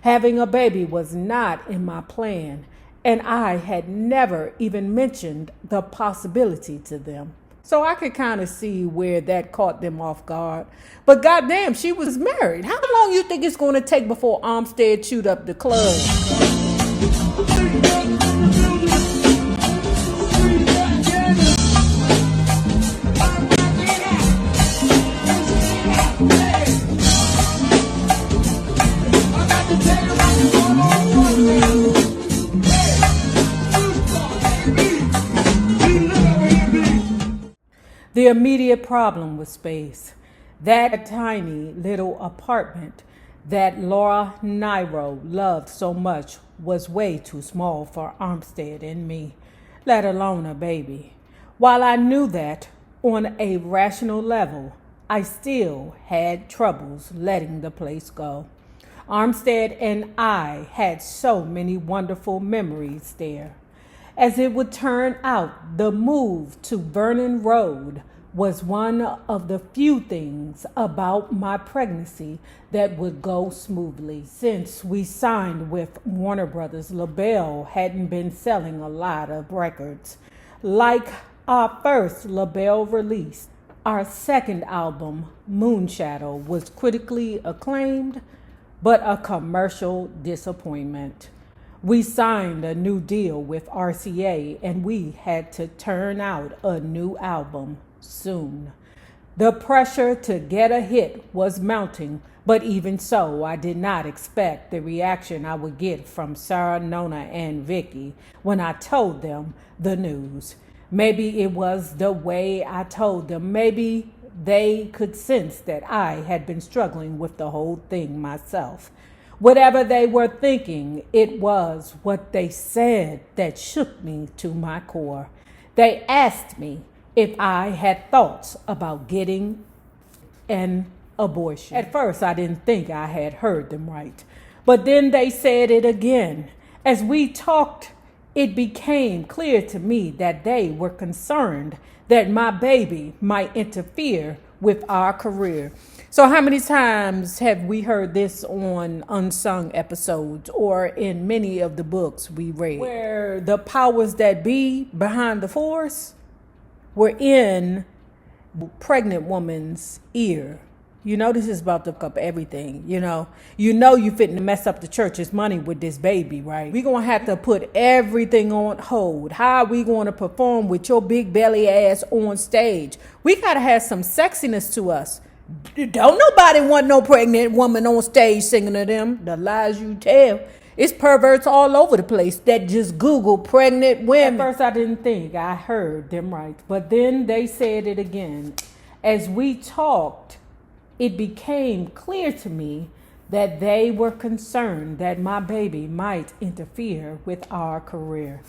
Having a baby was not in my plan, and I had never even mentioned the possibility to them. So I could kind of see where that caught them off guard. But goddamn, she was married. How long you think it's going to take before Armstead chewed up the club? The immediate problem was space. That tiny little apartment that Laura Nairo loved so much was way too small for Armstead and me, let alone a baby. While I knew that on a rational level, I still had troubles letting the place go. Armstead and I had so many wonderful memories there. As it would turn out, the move to Vernon Road was one of the few things about my pregnancy that would go smoothly. Since we signed with Warner Brothers, Labelle hadn't been selling a lot of records. Like our first Labelle release, our second album, Moonshadow, was critically acclaimed, but a commercial disappointment. We signed a new deal with RCA, and we had to turn out a new album soon. The pressure to get a hit was mounting, but even so, I did not expect the reaction I would get from Sarah, Nona, and Vicky when I told them the news. Maybe it was the way I told them. Maybe they could sense that I had been struggling with the whole thing myself. Whatever they were thinking, it was what they said that shook me to my core. They asked me if I had thoughts about getting an abortion. At first, I didn't think I had heard them right. But then they said it again. As we talked, it became clear to me that they were concerned that my baby might interfere with our career. So how many times have we heard this on unsung episodes or in many of the books we read, where the powers that be behind the force were in the pregnant woman's ear? You know, this is about to fuck up everything, you know you fitting to mess up the church's money with this baby, right? We're going to have to put everything on hold. How are we going to perform with your big belly ass on stage? We got to have some sexiness to us. Don't nobody want no pregnant woman on stage singing to them. The lies you tell. It's perverts all over the place that just Google pregnant women. At first, I didn't think I heard them right, but then they said it again. As we talked, it became clear to me that they were concerned that my baby might interfere with our career.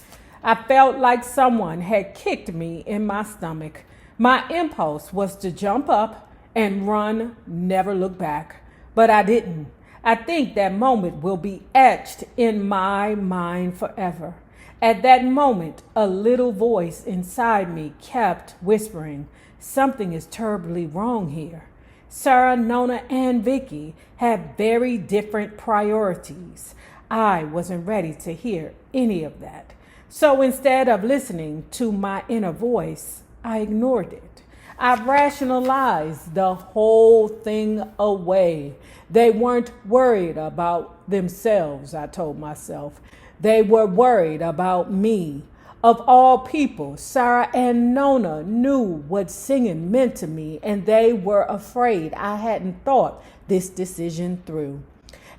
I felt like someone had kicked me in my stomach. My impulse was to jump up and run, never look back, but I didn't. I think that moment will be etched in my mind forever. At that moment, a little voice inside me kept whispering, something is terribly wrong here. Sarah, Nona, and Vicky have very different priorities. I wasn't ready to hear any of that. So instead of listening to my inner voice, I ignored it. I rationalized the whole thing away. They weren't worried about themselves, I told myself. They were worried about me. Of all people, Sarah and Nona knew what singing meant to me, and they were afraid I hadn't thought this decision through.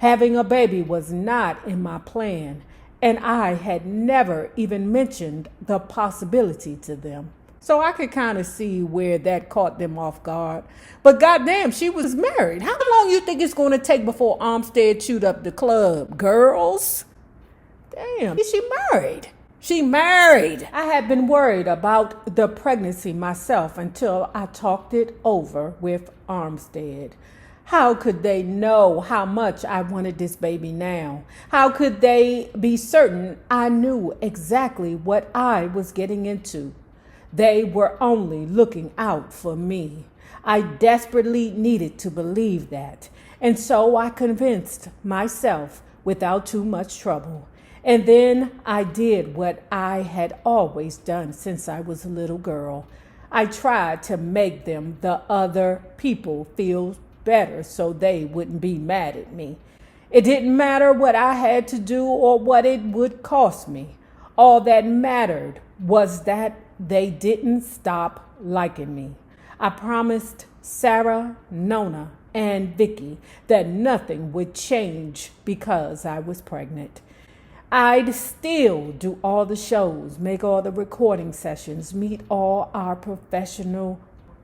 Having a baby was not in my plan, and I had never even mentioned the possibility to them. So I could kind of see where that caught them off guard. But goddamn, she was married. How long you think it's going to take before Armstead chewed up the club? Girls? Damn, is she married? She married. I had been worried about the pregnancy myself until I talked it over with Armstead. How could they know how much I wanted this baby now? How could they be certain I knew exactly what I was getting into? They were only looking out for me. I desperately needed to believe that. And so I convinced myself without too much trouble. And then I did what I had always done since I was a little girl. I tried to make them, the other people, feel better so they wouldn't be mad at me. It didn't matter what I had to do or what it would cost me. All that mattered was that they didn't stop liking me. I promised Sarah, Nona, and Vicky that nothing would change because I was pregnant. I'd still do all the shows, make all the recording sessions, meet all our professional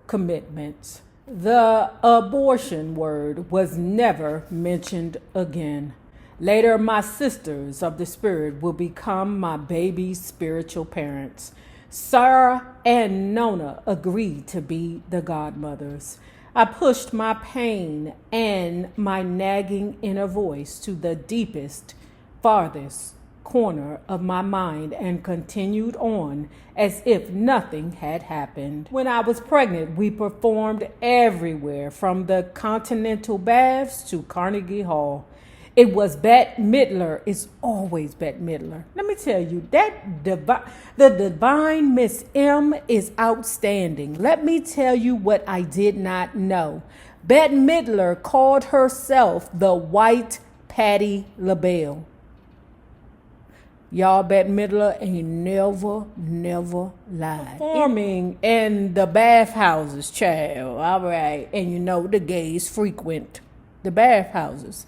commitments. The abortion word was never mentioned again. Later, my sisters of the spirit will become my baby's spiritual parents. Sarah and Nona agreed to be the godmothers. I pushed my pain and my nagging inner voice to the deepest, farthest corner of my mind and continued on as if nothing had happened. When I was pregnant, we performed everywhere from the Continental Baths to Carnegie Hall. It was Bette Midler. It's always Bette Midler. Let me tell you, the divine Miss M is outstanding. Let me tell you what I did not know. Bette Midler called herself the White Patti Labelle. Y'all, Bette Midler ain't never lied. Performing in the bathhouses, child. All right. And you know the gays frequent the bathhouses.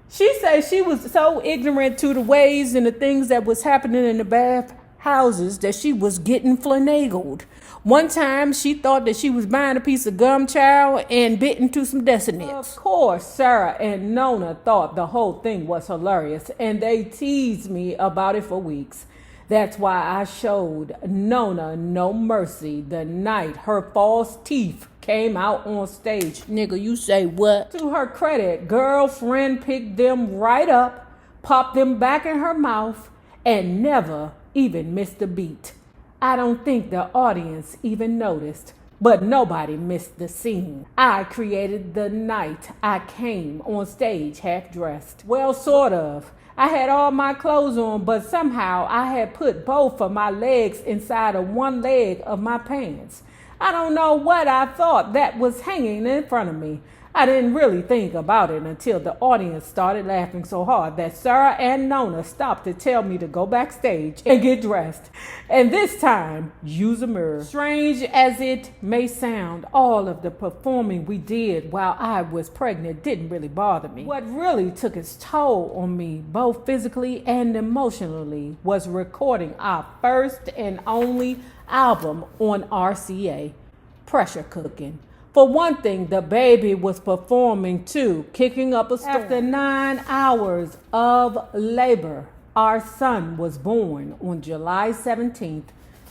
She said she was so ignorant to the ways and the things that was happening in the bathhouses that she was getting finagled. One time she thought that she was buying a piece of gum, child, and bit into some Destinies. Of course, Sarah and Nona thought the whole thing was hilarious, and they teased me about it for weeks. That's why I showed Nona no mercy the night her false teeth came out on stage. Nigga, you say what? To her credit, girlfriend picked them right up, popped them back in her mouth, and never even missed a beat. I don't think the audience even noticed, but nobody missed the scene. I created the night I came on stage half dressed. Well, sort of. I had all my clothes on, but somehow I had put both of my legs inside of one leg of my pants. I don't know what I thought that was hanging in front of me. I didn't really think about it until the audience started laughing so hard that Sarah and Nona stopped to tell me to go backstage and get dressed. And this time, use a mirror. Strange as it may sound, all of the performing we did while I was pregnant didn't really bother me. What really took its toll on me, both physically and emotionally, was recording our first and only album on RCA, Pressure Cooking. For one thing, the baby was performing too, kicking up a storm. After 9 hours of labor, our son was born on July 17th,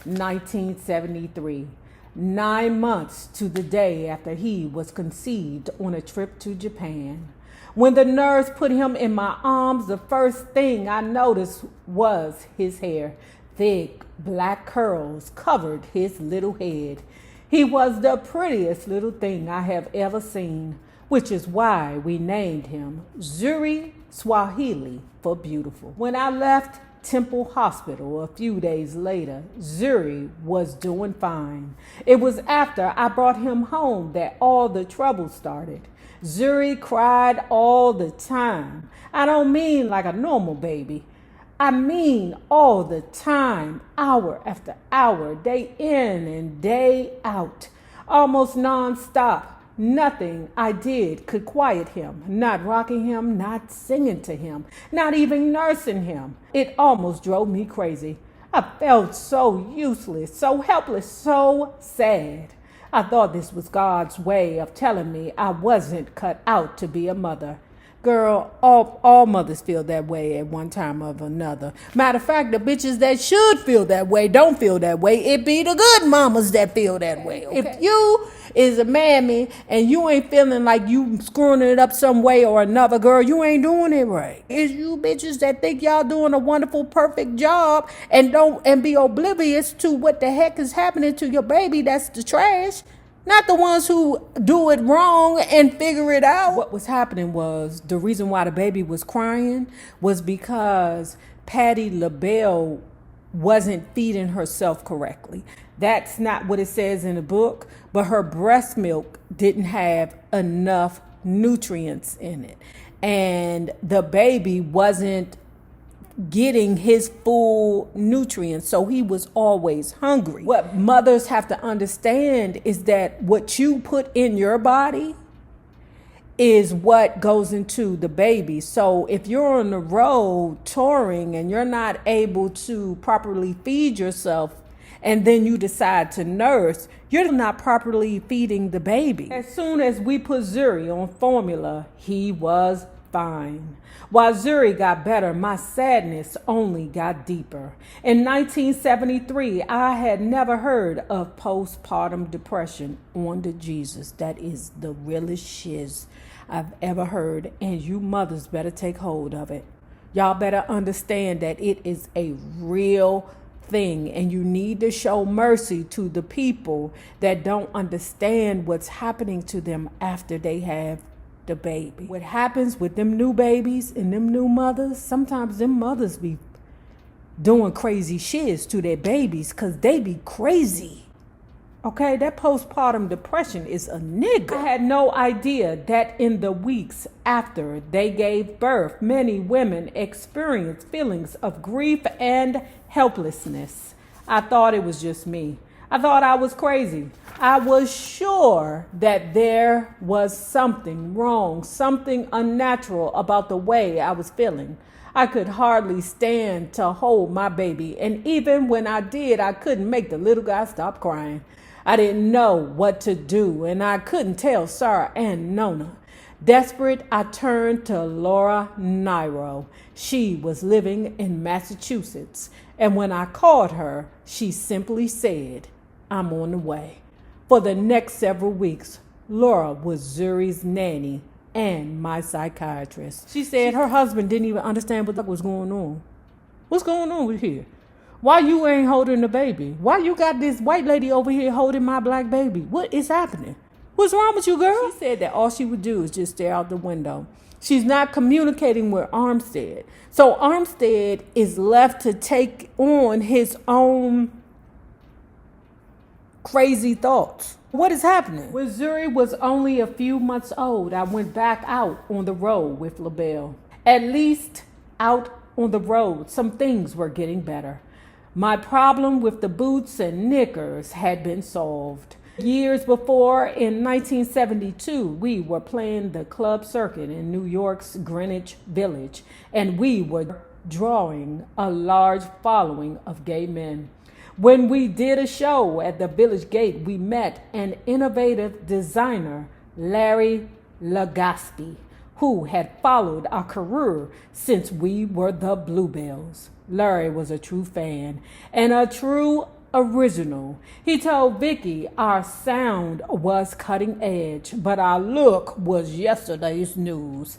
1973, 9 months to the day after he was conceived on a trip to Japan. When the nurse put him in my arms, the first thing I noticed was his hair. Thick black curls covered his little head. He was the prettiest little thing I have ever seen, which is why we named him Zuri Swahili for beautiful. When I left Temple Hospital a few days later, Zuri was doing fine. It was after I brought him home that all the trouble started. Zuri cried all the time. I don't mean like a normal baby. I mean all the time, hour after hour, day in and day out, almost nonstop. Nothing I did could quiet him, not rocking him, not singing to him, not even nursing him. It almost drove me crazy. I felt so useless, so helpless, so sad. I thought this was God's way of telling me I wasn't cut out to be a mother. Girl, all mothers feel that way at one time or another. Matter of fact, the bitches that should feel that way don't feel that way. It be the good mamas that feel that way. Okay? If you is a mammy and you ain't feeling like you screwing it up some way or another, girl, you ain't doing it right. It's you bitches that think y'all doing a wonderful, perfect job and be oblivious to what the heck is happening to your baby. That's the trash. not the ones who do it wrong and figure it out. What was happening was the reason why the baby was crying was because Patti Labelle wasn't feeding herself correctly. That's not what it says in the book, but her breast milk didn't have enough nutrients in it. And the baby wasn't getting his full nutrients, so he was always hungry. What mothers have to understand is that what you put in your body is what goes into the baby. So if you're on the road touring and you're not able to properly feed yourself, and then you decide to nurse, you're not properly feeding the baby. As soon as we put Zuri on formula, he was fine. While Zuri got better, my sadness only got deeper. In 1973, I had never heard of postpartum depression on the Jesus. That is the realest shiz I've ever heard, and you mothers better take hold of it. Y'all better understand that it is a real thing, and you need to show mercy to the people that don't understand what's happening to them after they have the baby. What happens with them new babies and them new mothers, sometimes them mothers be doing crazy shiz to their babies because they be crazy. Okay, that postpartum depression is a nigga. I had no idea that in the weeks after they gave birth, many women experienced feelings of grief and helplessness. I thought it was just me. I thought I was crazy. I was sure that there was something wrong, something unnatural about the way I was feeling. I could hardly stand to hold my baby, and even when I did, I couldn't make the little guy stop crying. I didn't know what to do, and I couldn't tell Sarah and Nona. Desperate, I turned to Laura Nairo. She was living in Massachusetts, and when I called her, she simply said, "I'm on the way." For the next several weeks, Laura was Zuri's nanny and my psychiatrist. She said her husband didn't even understand what was going on. What's going on with here? Why you ain't holding the baby? Why you got this white lady over here holding my black baby? What is happening? What's wrong with you, girl? She said that all she would do is just stare out the window. She's not communicating with Armstead. So Armstead is left to take on his own crazy thoughts. What is happening? When Zuri was only a few months old, I went back out on the road with Labelle. At least out on the road, some things were getting better. My problem with the boots and knickers had been solved. Years before, in 1972, we were playing the club circuit in New York's Greenwich Village, and we were drawing a large following of gay men. When we did a show at the village gate, we met an innovative designer, Larry Legaspi, who had followed our career since we were the Bluebells. Larry was a true fan and a true original. He told Vicky our sound was cutting edge, but our look was yesterday's news.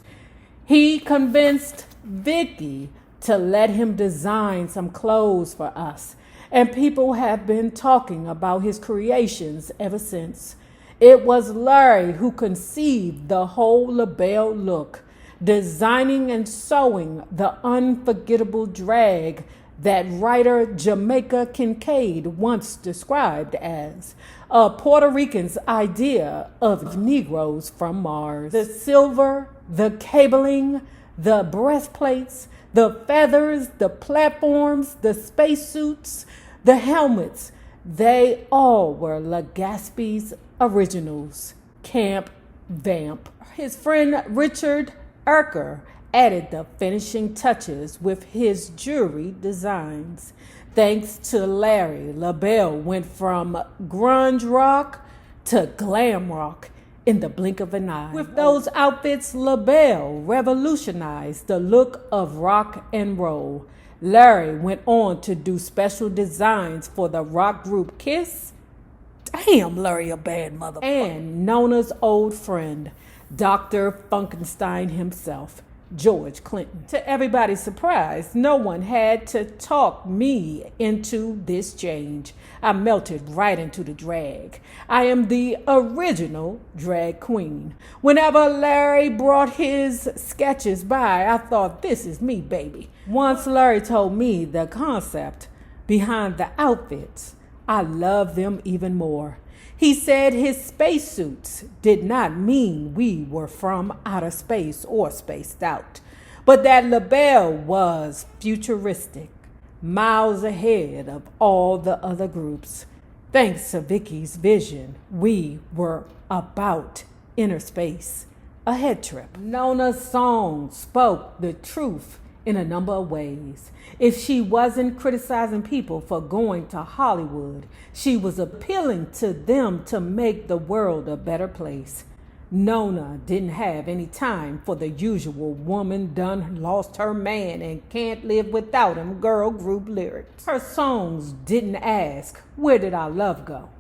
He convinced Vicky to let him design some clothes for us, and people have been talking about his creations ever since. It was Larry who conceived the whole Labelle look, designing and sewing the unforgettable drag that writer Jamaica Kincaid once described as a Puerto Rican's idea of Negroes from Mars. The silver, the cabling, the breastplates, the feathers, the platforms, the spacesuits, the helmets, they all were Legaspi's originals. Camp Vamp. His friend Richard Erker added the finishing touches with his jewelry designs. Thanks to Larry, Labelle went from grunge rock to glam rock in the blink of an eye. With those outfits, Labelle revolutionized the look of rock and roll. Larry went on to do special designs for the rock group Kiss. Damn, Larry, a bad motherfucker. And Nona's old friend, Dr. Funkenstein himself. George Clinton. To everybody's surprise, no one had to talk me into this change. I melted right into the drag. I am the original drag queen. Whenever Larry brought his sketches by, I thought, this is me, baby. Once Larry told me the concept behind the outfits, I loved them even more. He said his spacesuits did not mean we were from outer space or spaced out, but that Labelle was futuristic, miles ahead of all the other groups. Thanks to Vicky's vision, we were about inner space, a head trip. Nona's song spoke the truth in a number of ways. If she wasn't criticizing people for going to Hollywood, she was appealing to them to make the world a better place. Nona didn't have any time for the usual woman done lost her man and can't live without him girl group lyrics. Her songs didn't ask, where did our love go?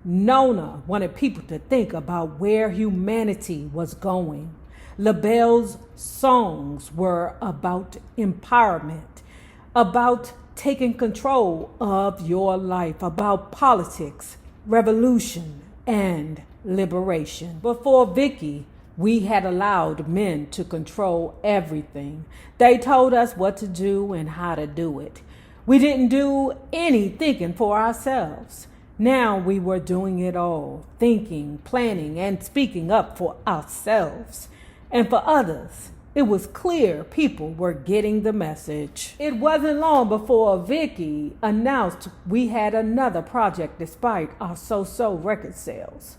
Nona wanted people to think about where humanity was going. Labelle's songs were about empowerment, about taking control of your life, about politics, revolution, and liberation. Before Vicky, we had allowed men to control everything. They told us what to do and how to do it. We didn't do any thinking for ourselves. Now we were doing it all, thinking, planning, and speaking up for ourselves. And for others, it was clear people were getting the message. It wasn't long before Vicky announced we had another project despite our so-so record sales.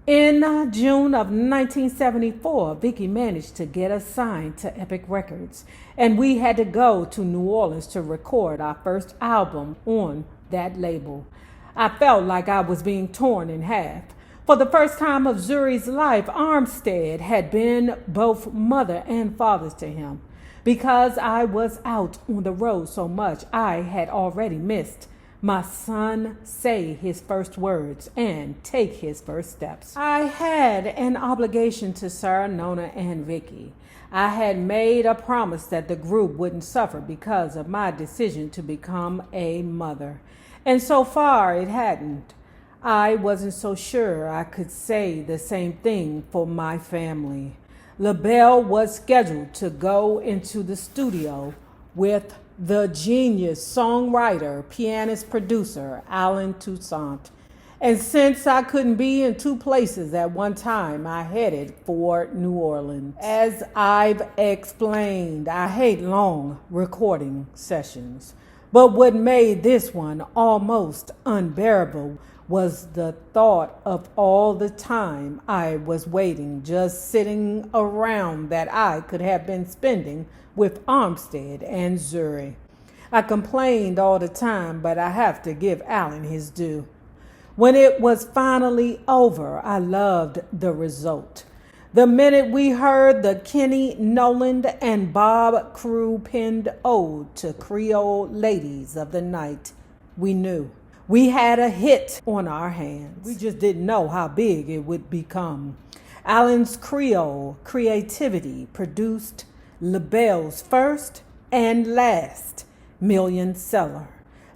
In June of 1974, Vicky managed to get us signed to Epic Records, and we had to go to New Orleans to record our first album on that label. I felt like I was being torn in half. For the first time of Zuri's life, Armstead had been both mother and father to him. Because I was out on the road so much, I had already missed my son say his first words and take his first steps. I had an obligation to Sarah, Nona, and Vicky. I had made a promise that the group wouldn't suffer because of my decision to become a mother. And so far it hadn't. I wasn't so sure I could say the same thing for my family. Labelle was scheduled to go into the studio with the genius songwriter, pianist, producer, Alan Toussaint. And since I couldn't be in two places at one time, I headed for New Orleans. As I've explained, I hate long recording sessions. But what made this one almost unbearable was the thought of all the time I was waiting, just sitting around that I could have been spending with Armstead and Zuri. I complained all the time, but I have to give Alan his due. When it was finally over, I loved the result. The minute we heard the Kenny Noland and Bob Crew penned ode to Creole ladies of the night, we knew we had a hit on our hands. We just didn't know how big it would become. Alan's Creole creativity produced Labelle's first and last million seller,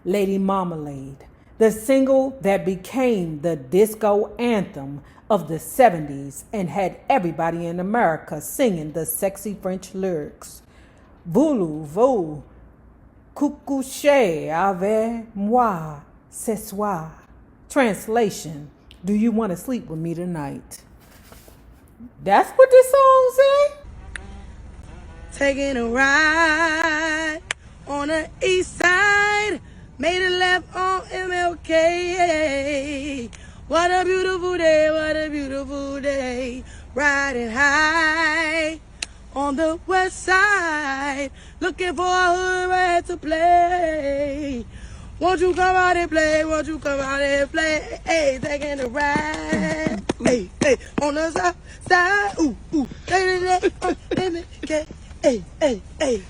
Lady Marmalade, the single that became the disco anthem of the 70s and had everybody in America singing the sexy French lyrics. Voulez-vous coucher avec moi ce soir? Translation, do you want to sleep with me tonight? That's what this song say? Taking a ride on the east side, made a left on MLK. What a beautiful day, what a beautiful day. Riding high on the west side, looking for a hood rat to play. Won't you come out and play, won't you come out and play? Hey, taking a ride, hey, hey, on the south side, ooh, ooh, hey, hey, hey.